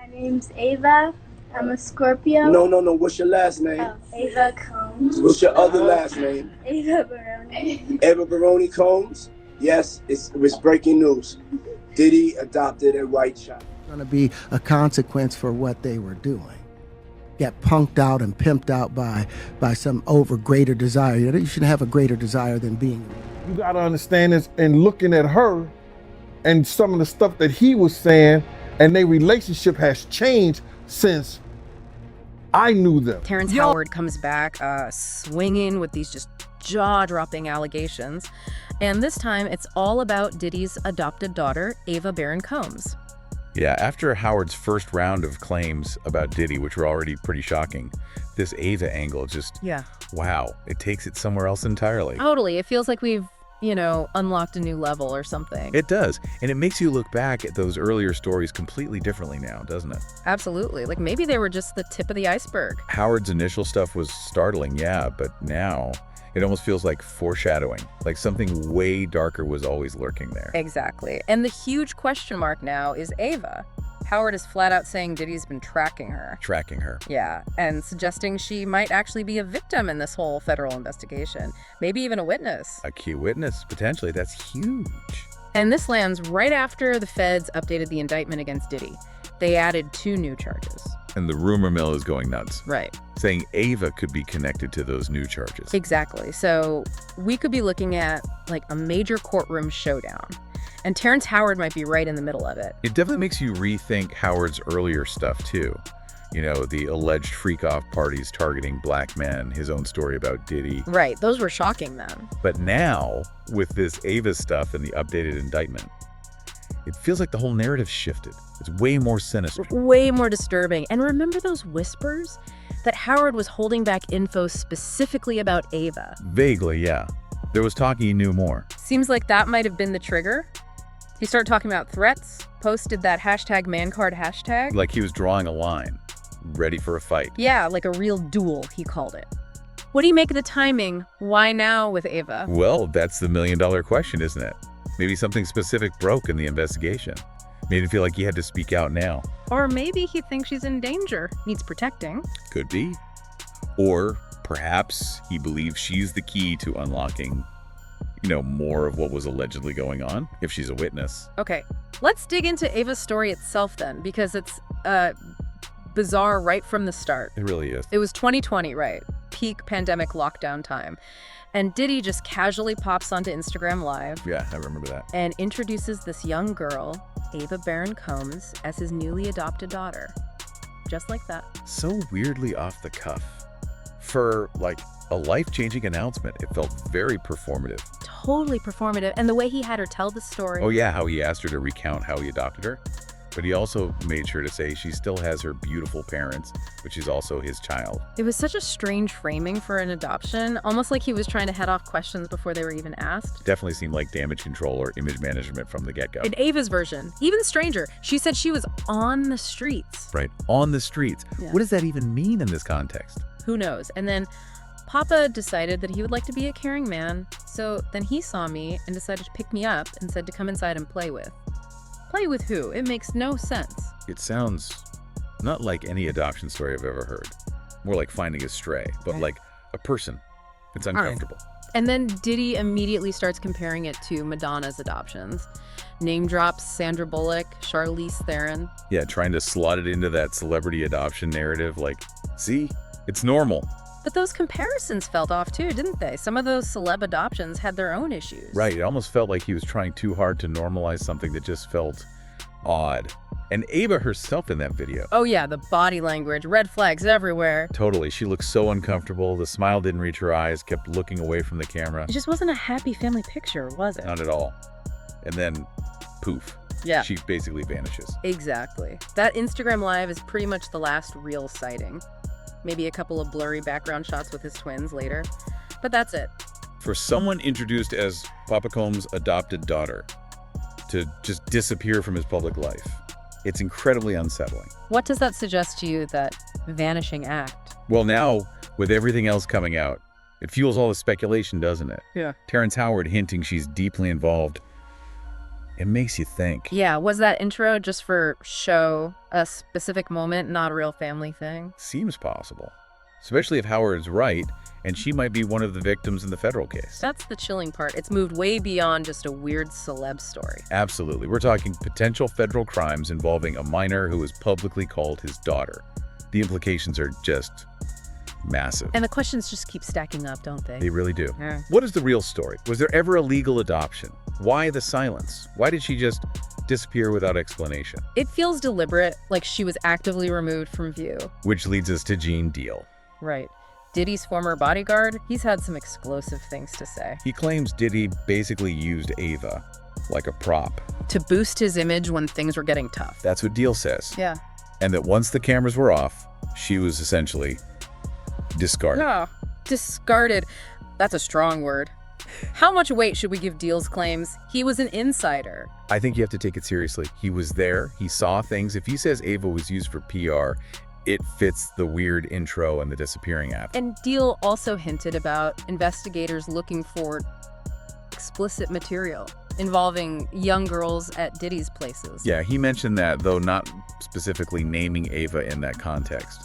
My name's Ava. I'm a Scorpio. No. What's your last name? Oh, Ava Combs. What's your other last name? Ava Baroni. Eva Baroni Combs? Yes, it was breaking news. Diddy adopted a white child. Going to be a consequence for what they were doing. Get punked out and pimped out by some greater desire. You shouldn't have a greater desire than being. You got to understand this, and looking at her and some of the stuff that he was saying, and their relationship has changed since I knew them. Terrence Howard comes back swinging with these just jaw-dropping allegations. And this time, it's all about Diddy's adopted daughter, Ava Baron Combs. Yeah, after Howard's first round of claims about Diddy, which were already pretty shocking, this Ava angle just, wow, it takes it somewhere else entirely. Totally. It feels like we've, unlocked a new level or something. It does. And it makes you look back at those earlier stories completely differently now, doesn't it? Absolutely. Like maybe they were just the tip of the iceberg. Howard's initial stuff was startling, yeah, but now it almost feels like foreshadowing, like something way darker was always lurking there. Exactly. And the huge question mark now is Ava. Howard is flat out saying Diddy's been tracking her. Tracking her. Yeah, and suggesting she might actually be a victim in this whole federal investigation. Maybe even a witness. A key witness, potentially. That's huge. And this lands right after the feds updated the indictment against Diddy. They added 2 new charges. And the rumor mill is going nuts. Right. Saying Ava could be connected to those new charges. Exactly. So we could be looking at like a major courtroom showdown. And Terrence Howard might be right in the middle of it. It definitely makes you rethink Howard's earlier stuff, too. The alleged freak-off parties targeting black men, his own story about Diddy. Right. Those were shocking then. But now, with this Ava stuff and the updated indictment, it feels like the whole narrative shifted. It's way more sinister. Way more disturbing. And remember those whispers? That Howard was holding back info specifically about Ava. Vaguely, yeah. There was talk he knew more. Seems like that might have been the trigger. He started talking about threats, posted that #mancard hashtag. Like he was drawing a line, ready for a fight. Yeah, like a real duel, he called it. What do you make of the timing? Why now with Ava? Well, that's the million-dollar question, isn't it? Maybe something specific broke in the investigation. Made him feel like he had to speak out now. Or maybe he thinks she's in danger, needs protecting. Could be. Or perhaps he believes she's the key to unlocking, more of what was allegedly going on, if she's a witness. Okay, let's dig into Ava's story itself then, because it's bizarre right from the start. It really is. It was 2020, right? Peak pandemic lockdown time. And Diddy just casually pops onto Instagram Live. Yeah, I remember that. And introduces this young girl, Ava Baron Combs, as his newly adopted daughter. Just like that. So weirdly off the cuff. For, a life-changing announcement. It felt very performative. Totally performative. And the way he had her tell the story. Oh yeah, how he asked her to recount how he adopted her. But he also made sure to say she still has her beautiful parents, which is also his child. It was such a strange framing for an adoption, almost like he was trying to head off questions before they were even asked. Definitely seemed like damage control or image management from the get-go. In Ava's version, even stranger, she said she was on the streets. Right, on the streets. Yeah. What does that even mean in this context? Who knows? And then Papa decided that he would like to be a caring man, so then he saw me and decided to pick me up and said to come inside and play with. Play with who? It makes no sense. It sounds not like any adoption story I've ever heard. More like finding a stray, but like a person. It's uncomfortable. And then Diddy immediately starts comparing it to Madonna's adoptions. Name drops Sandra Bullock, Charlize Theron. Yeah, trying to slot it into that celebrity adoption narrative, see? It's normal. But those comparisons felt off too, didn't they? Some of those celeb adoptions had their own issues. Right, it almost felt like he was trying too hard to normalize something that just felt odd. And Ava herself in that video. Oh yeah, the body language, red flags everywhere. Totally, she looked so uncomfortable. The smile didn't reach her eyes, kept looking away from the camera. It just wasn't a happy family picture, was it? Not at all. And then, poof. Yeah. She basically vanishes. Exactly. That Instagram Live is pretty much the last real sighting. Maybe a couple of blurry background shots with his twins later. But that's it. For someone introduced as Papa Combs' adopted daughter to just disappear from his public life, it's incredibly unsettling. What does that suggest to you, that vanishing act? Well, now, with everything else coming out, it fuels all the speculation, doesn't it? Yeah. Terrence Howard hinting she's deeply involved. It makes you think. Yeah, was that intro just for show, a specific moment, not a real family thing? Seems possible. Especially if Howard's right, and she might be one of the victims in the federal case. That's the chilling part. It's moved way beyond just a weird celeb story. Absolutely. We're talking potential federal crimes involving a minor who is publicly called his daughter. The implications are just massive. And the questions just keep stacking up, don't they? They really do. Yeah. What is the real story? Was there ever a legal adoption? Why the silence? Why did she just disappear without explanation? It feels deliberate, like she was actively removed from view. Which leads us to Gene Deal. Right. Diddy's former bodyguard, he's had some explosive things to say. He claims Diddy basically used Ava like a prop. To boost his image when things were getting tough. That's what Deal says. Yeah. And that once the cameras were off, she was essentially discarded. No. Discarded. That's a strong word. How much weight should we give Deal's claims? He was an insider. I think you have to take it seriously. He was there. He saw things. If he says Ava was used for PR, it fits the weird intro and the disappearing app. And Deal also hinted about investigators looking for explicit material involving young girls at Diddy's places. Yeah, he mentioned that, though not specifically naming Ava in that context.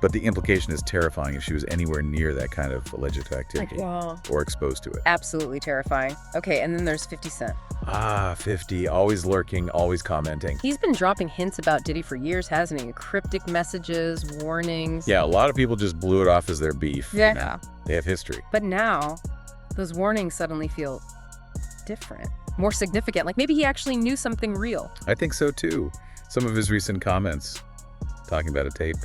But the implication is terrifying if she was anywhere near that kind of alleged activity or exposed to it. Absolutely terrifying. Okay, and then there's 50 Cent. Ah, 50, always lurking, always commenting. He's been dropping hints about Diddy for years, hasn't he? Cryptic messages, warnings. Yeah, a lot of people just blew it off as their beef. Yeah. You know? They have history. But now, those warnings suddenly feel different, more significant. Like maybe he actually knew something real. I think so too. Some of his recent comments, talking about a tape,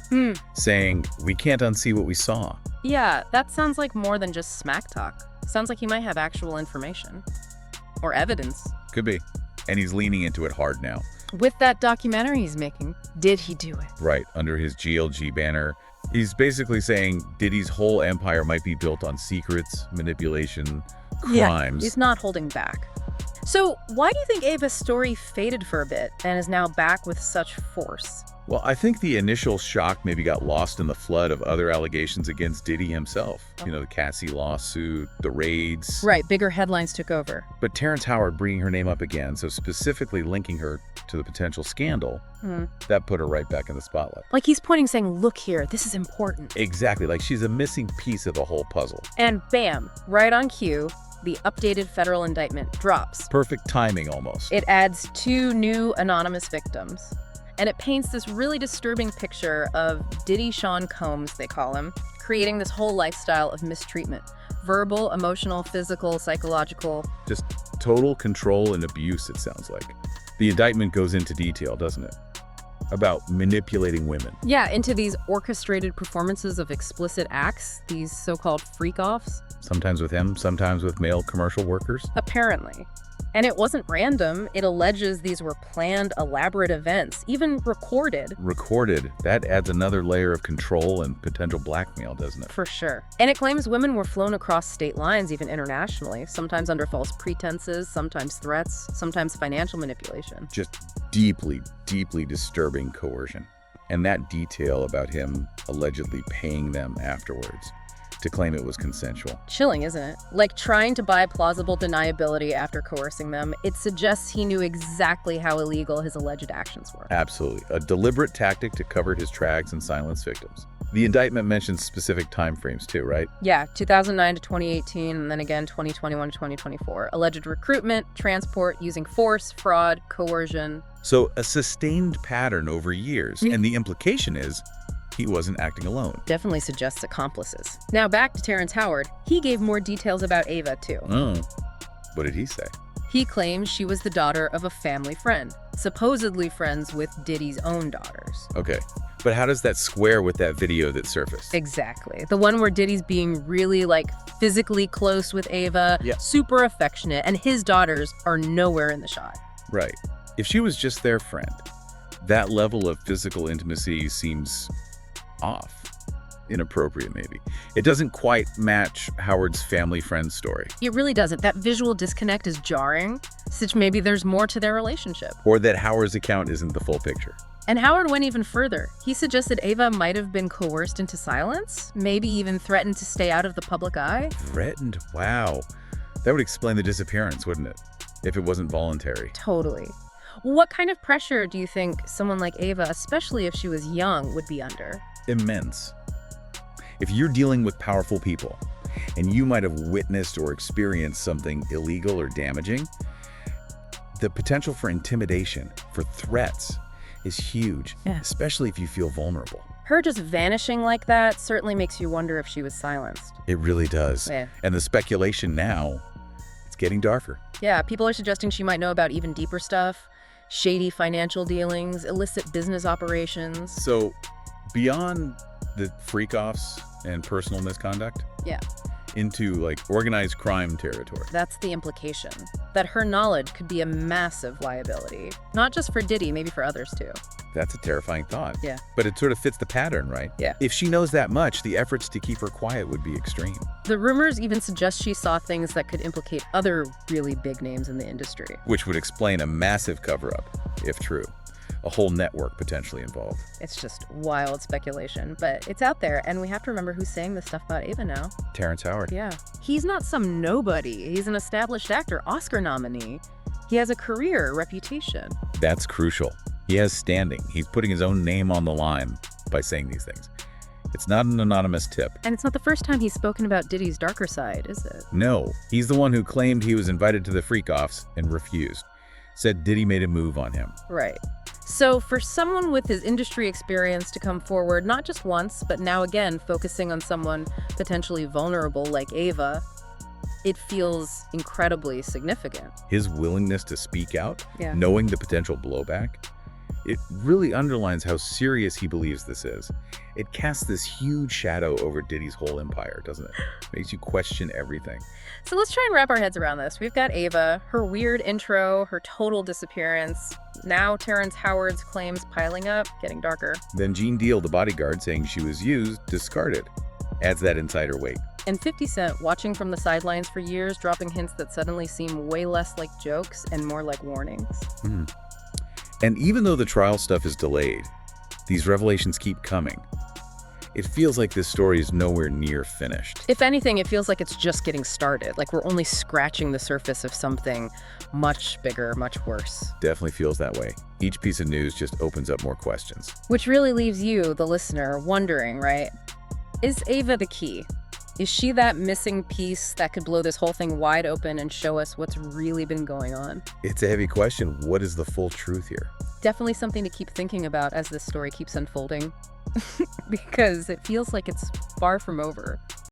saying, we can't unsee what we saw. Yeah, that sounds like more than just smack talk. Sounds like he might have actual information. Or evidence. Could be. And he's leaning into it hard now. With that documentary he's making, did he do it? Right, under his GLG banner. He's basically saying Diddy's whole empire might be built on secrets, manipulation, crimes. He's not holding back. So why do you think Ava's story faded for a bit and is now back with such force? Well, I think the initial shock maybe got lost in the flood of other allegations against Diddy himself. You know, the Cassie lawsuit, the raids. Right, bigger headlines took over. But Terrence Howard bringing her name up again, so specifically linking her to the potential scandal, that put her right back in the spotlight. Like he's pointing saying, look here, this is important. Exactly, like she's a missing piece of the whole puzzle. And bam, right on cue, the updated federal indictment drops. Perfect timing almost. It adds 2 new anonymous victims. And it paints this really disturbing picture of Diddy Sean Combs, they call him, creating this whole lifestyle of mistreatment. Verbal, emotional, physical, psychological. Just total control and abuse, it sounds like. The indictment goes into detail, doesn't it? About manipulating women. Yeah, into these orchestrated performances of explicit acts, these so-called freak-offs. Sometimes with him, sometimes with male commercial workers. Apparently. And it wasn't random. It alleges these were planned, elaborate events, even recorded. Recorded. That adds another layer of control and potential blackmail, doesn't it? For sure. And it claims women were flown across state lines, even internationally, sometimes under false pretenses, sometimes threats, sometimes financial manipulation. Just deeply, deeply disturbing coercion. And that detail about him allegedly paying them afterwards to claim it was consensual. Chilling, isn't it? Like trying to buy plausible deniability after coercing them. It suggests he knew exactly how illegal his alleged actions were. Absolutely. A deliberate tactic to cover his tracks and silence victims. The indictment mentions specific timeframes too, right? Yeah, 2009 to 2018, and then again 2021 to 2024. Alleged recruitment, transport, using force, fraud, coercion. So a sustained pattern over years. And the implication is he wasn't acting alone. Definitely suggests accomplices. Now back to Terrence Howard. He gave more details about Ava too. Oh, what did he say? He claims she was the daughter of a family friend, supposedly friends with Diddy's own daughters. Okay, but how does that square with that video that surfaced? Exactly. The one where Diddy's being really like physically close with Ava, super affectionate, and his daughters are nowhere in the shot. Right. If she was just their friend, that level of physical intimacy seems off. Inappropriate, maybe. It doesn't quite match Howard's family friend story. It really doesn't. That visual disconnect is jarring, such maybe there's more to their relationship. Or that Howard's account isn't the full picture. And Howard went even further. He suggested Ava might have been coerced into silence, maybe even threatened to stay out of the public eye. Threatened? Wow. That would explain the disappearance, wouldn't it? if it wasn't voluntary. Totally. What kind of pressure do you think someone like Ava, especially if she was young, would be under? Immense. If you're dealing with powerful people, and you might have witnessed or experienced something illegal or damaging, the potential for intimidation, for threats, is huge, especially if you feel vulnerable. Her just vanishing like that certainly makes you wonder if she was silenced. It really does. Yeah. And the speculation now, it's getting darker. Yeah, people are suggesting she might know about even deeper stuff, shady financial dealings, illicit business operations. So, beyond the freak-offs and personal misconduct, Yeah. into like organized crime territory. That's the implication, that her knowledge could be a massive liability. Not just for Diddy, maybe for others too. That's a terrifying thought. Yeah. But it sort of fits the pattern, right? Yeah. If she knows that much, the efforts to keep her quiet would be extreme. The rumors even suggest she saw things that could implicate other really big names in the industry. Which would explain a massive cover-up, if true. A whole network potentially involved. It's just wild speculation, but it's out there, and we have to remember who's saying this stuff about Ava now. Terrence Howard. Yeah. He's not some nobody. He's an established actor, Oscar nominee. He has a career, a reputation. That's crucial. He has standing. He's putting his own name on the line by saying these things. It's not an anonymous tip. And it's not the first time he's spoken about Diddy's darker side, is it? No, he's the one who claimed he was invited to the freak-offs and refused. Said Diddy made a move on him. Right. So for someone with his industry experience to come forward, not just once, but now again, focusing on someone potentially vulnerable like Ava, it feels incredibly significant. His willingness to speak out, Yeah. knowing the potential blowback, it really underlines how serious he believes this is. It casts this huge shadow over Diddy's whole empire, doesn't it? Makes you question everything. So let's try and wrap our heads around this. We've got Ava, her weird intro, her total disappearance. Now Terrence Howard's claims piling up, getting darker. Then Gene Deal, the bodyguard, saying she was used, discarded. Adds that insider weight. And 50 Cent watching from the sidelines for years, dropping hints that suddenly seem way less like jokes and more like warnings. And even though the trial stuff is delayed, these revelations keep coming. It feels like this story is nowhere near finished. If anything, it feels like it's just getting started, like we're only scratching the surface of something much bigger, much worse. Definitely feels that way. Each piece of news just opens up more questions. Which really leaves you, the listener, wondering, right? Is Ava the key? Is she that missing piece that could blow this whole thing wide open and show us what's really been going on? It's a heavy question. What is the full truth here? Definitely something to keep thinking about as this story keeps unfolding, because it feels like it's far from over.